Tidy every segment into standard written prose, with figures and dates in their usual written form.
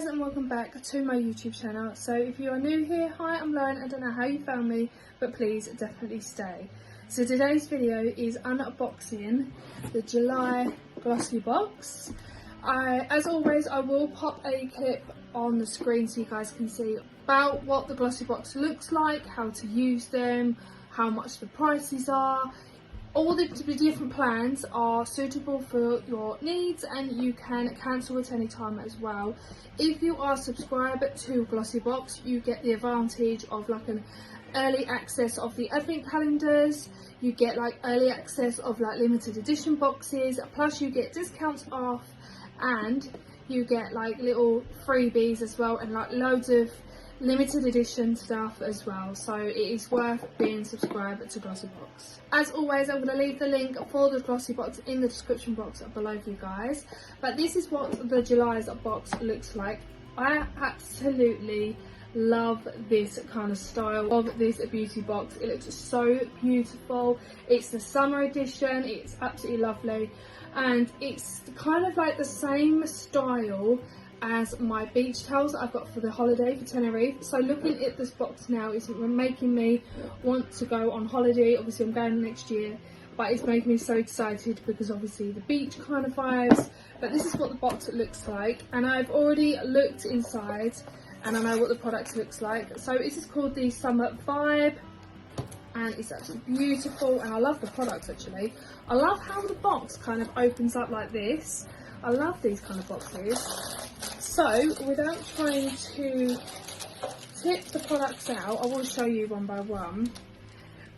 guys, and welcome back to my YouTube channel. So if you are new here, hi, I'm Lauren. I don't know how you found me, but please definitely stay. So today's video is unboxing the July Glossybox. As always, I will pop a clip on the screen so you guys can see about what the Glossybox looks like, how to use them, how much the prices are. All the different plans are suitable for your needs, and you can cancel at any time as well. If you are subscribed to Glossybox, you get the advantage of like an early access of the advent calendars. You get like early access of like limited edition boxes, plus you get discounts off, and you get like little freebies as well, and like loads of limited edition stuff as well. So it is worth being subscribed to Glossybox. As always, I'm going to leave the link for the Glossybox in the description box below for you guys. But this is what the July's box looks like. I absolutely love this kind of style of this beauty box. It looks so beautiful. It's the summer edition. It's absolutely lovely, and it's kind of like the same style as my beach towels that I've got for the holiday for Tenerife. So looking at this box now is making me want to go on holiday. Obviously I'm going next year, but it's making me so excited because obviously the beach kind of vibes. But this is what the box looks like, and I've already looked inside and I know what the product looks like. So this is called the Summer Vibe, and it's actually beautiful, and I love the products actually. I love how the box kind of opens up like this. I love these kind of boxes. So without trying to tip the products out, I will show you one by one.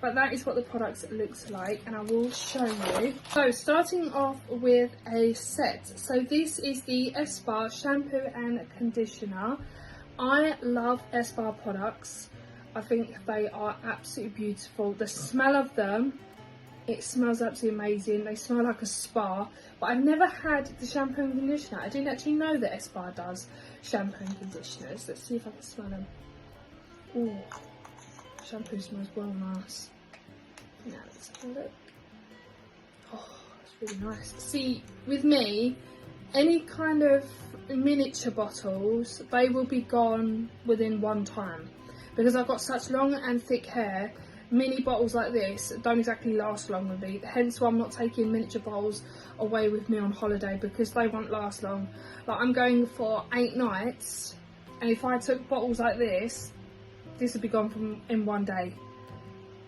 But that is what the products looks like, and I will show you. So starting off with a set. So this is the Spa shampoo and conditioner. I love Spa products. I think they are absolutely beautiful. The smell of them, it smells absolutely amazing. They smell like a spa, but I've never had the shampoo and conditioner. I didn't actually know that Spa does shampoo and conditioners. Let's see if I can smell them. Ooh, shampoo smells well nice. Now let's have a look. Oh, it's really nice. See, with me, any kind of miniature bottles, they will be gone within one time. Because I've got such long and thick hair, mini bottles like this don't exactly last long with me. Hence why I'm not taking miniature bottles away with me on holiday, because they won't last long. Like, I'm going for 8 nights, and if I took bottles like this would be gone in one day.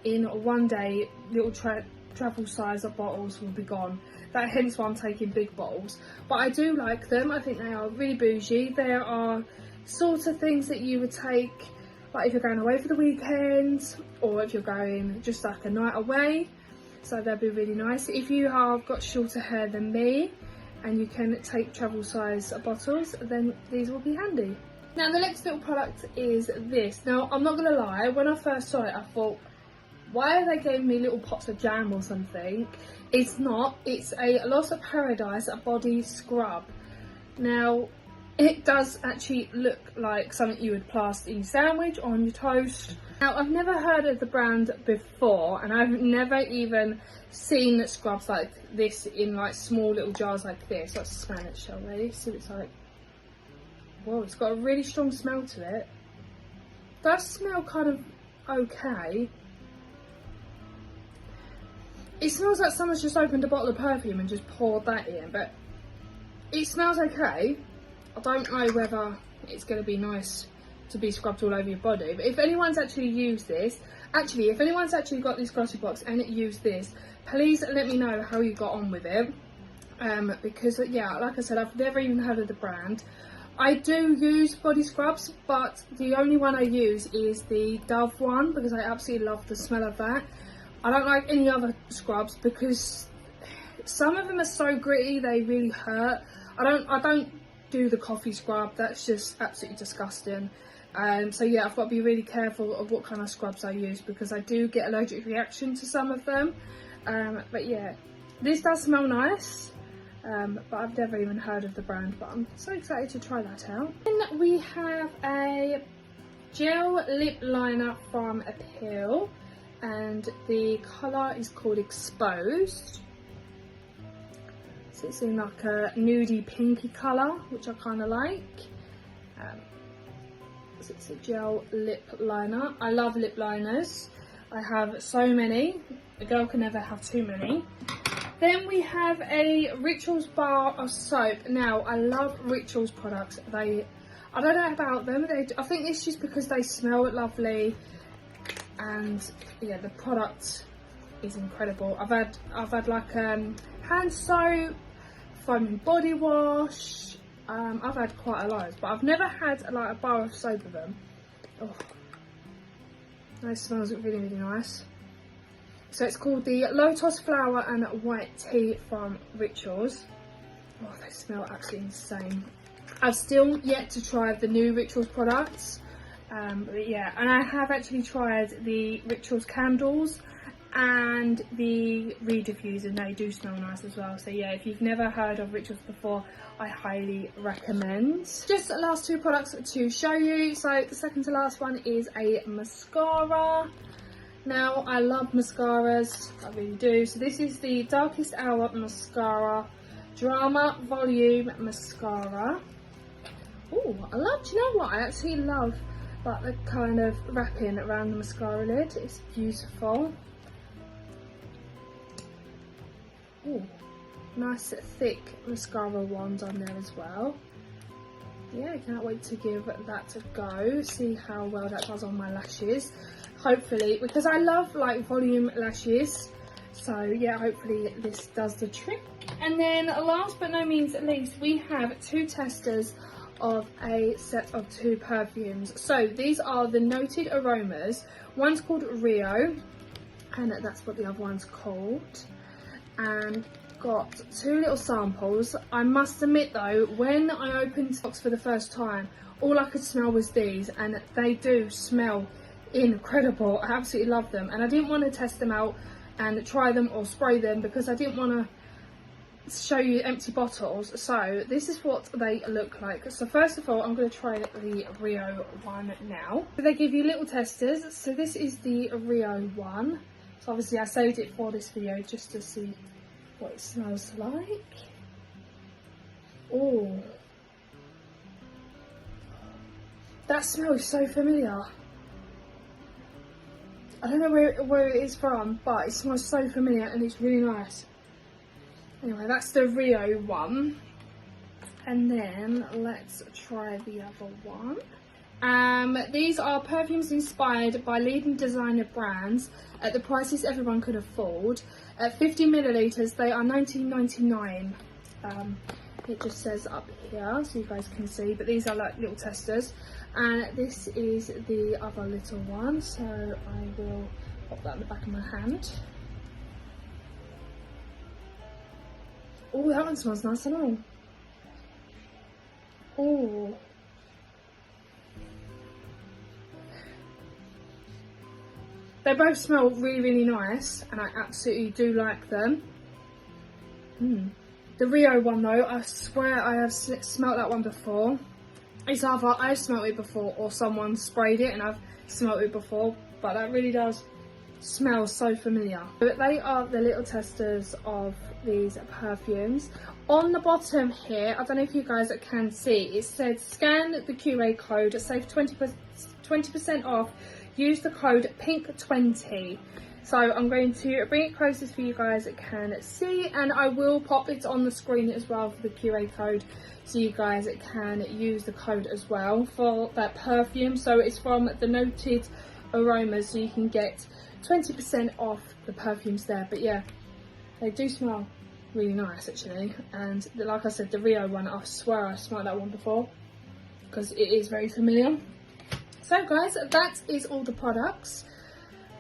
In one day, little travel size of bottles will be gone. That hence why I'm taking big bottles. But I do like them. I think they are really bougie. They are sort of things that you would take like if you're going away for the weekend, or if you're going just like a night away. So they'll be really nice. If you have got shorter hair than me and you can take travel size bottles, then these will be handy. Now the next little product is this. Now I'm not gonna lie, when I first saw it I thought, why are they giving me little pots of jam or something? It's not. It's a Lost Paradise body scrub. Now it does actually look like something you would plaster in your sandwich or on your toast. Now, I've never heard of the brand before, and I've never even seen scrubs like this in like small little jars like this. Let's smell it, shall we? See what it's like. Whoa, it's got a really strong smell to it. It does smell kind of okay. It smells like someone's just opened a bottle of perfume and just poured that in, but it smells okay. I don't know whether it's going to be nice to be scrubbed all over your body, but if anyone's actually used this, if anyone's actually got this Glossybox and used this, please let me know how you got on with it, because yeah, like I said, I've never even heard of the brand. I do use body scrubs, but the only one I use is the Dove one, because I absolutely love the smell of that. I don't like any other scrubs because some of them are so gritty, they really hurt. I don't do the coffee scrub, that's just absolutely disgusting. So yeah, I've got to be really careful of what kind of scrubs I use, because I do get allergic reaction to some of them. But yeah, this does smell nice, but I've never even heard of the brand, but I'm so excited to try that out. Then we have a gel lip liner from Appeal, and the colour is called Exposed. So it's in like a nudie pinky colour, which I kind of like. It's a gel lip liner. I love lip liners. I have so many. A girl can never have too many. Then we have a Rituals bar of soap. Now, I love Rituals products. I don't know about them. I think it's just because they smell lovely, and yeah, the product is incredible. I've had like hand soap, foaming body wash. I've had quite a lot, but I've never had like a bar of soap of them. Oh, that smells really, really nice. So it's called the Lotus Flower and White Tea from Rituals. Oh, they smell absolutely insane. I've still yet to try the new Rituals products. But yeah, and I have actually tried the Rituals candles and the re-diffuse, and they do smell nice as well. So yeah, if you've never heard of Rituals before, I highly recommend. Just the last two products to show you. So the second to last one is a mascara. Now, I love mascaras, I really do. So this is the Darkest Hour Mascara Drama Volume Mascara. Oh, I love, do you know what? I actually love like the kind of wrapping around the mascara lid. It's beautiful. Oh, nice thick mascara wand on there as well. Yeah, I can't wait to give that a go, see how well that does on my lashes. Hopefully, because I love like volume lashes, so yeah, hopefully this does the trick. And then last but no means least, we have two testers of a set of two perfumes. So these are the Noted Aromas. One's called Rio, and that's what the other one's called. And got two little samples. I must admit though, when I opened the box for the first time, all I could smell was these, and they do smell incredible. I absolutely love them, and I didn't want to test them out and try them or spray them because I didn't want to show you empty bottles. So this is what they look like. So first of all, I'm going to try the Rio one now. So they give you little testers. So this is the Rio one. So obviously I saved it for this video just to see what it smells like. Oh, that smell is so familiar. I don't know where it is from, but it smells so familiar and it's really nice. Anyway, that's the Rio one. And then let's try the other one. These are perfumes inspired by leading designer brands at the prices everyone could afford. At 50 millilitres, they are $19.99. It just says up here, so you guys can see, but these are like little testers. And this is the other little one, so I will pop that in the back of my hand. Oh, that one smells nice and all. Oh. They both smell really, really nice, and I absolutely do like them. The Rio one though, I swear I have smelt that one before. It's either I've smelt it before or someone sprayed it and I've smelt it before, but that really does smell so familiar. But they are the little testers of these perfumes. On the bottom here, I don't know if you guys can see, it said scan the QA code, save 20% off, use the code PINK20. So I'm going to bring it closest for you guys can see, and I will pop it on the screen as well for the QA code so you guys can use the code as well for that perfume. So it's from the Noted Aromas, so you can get 20% off the perfumes there. But yeah, they do smell really nice actually, and like I said, the Rio one, I swear I smelled that one before because it is very familiar. So guys, that is all the products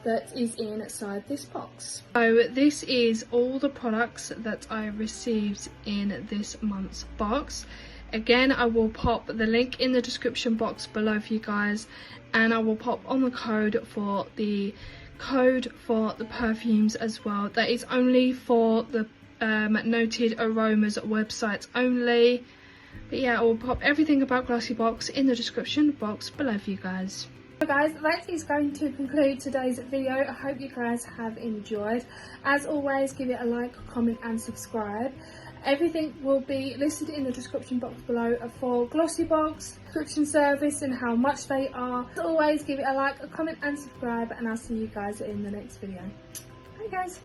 that is inside this box. So this is all the products that I received in this month's box. Again, I will pop the link in the description box below for you guys, and I will pop on the code for the perfumes as well. That is only for the Noted Aromas website only. But yeah, I will pop everything about Glossybox in the description box below for you guys. So guys, that is going to conclude today's video. I hope you guys have enjoyed. As always, give it a like, comment and subscribe. Everything will be listed in the description box below for Glossybox subscription service and how much they are. As always, give it a like, a comment and subscribe, and I'll see you guys in the next video. Bye guys.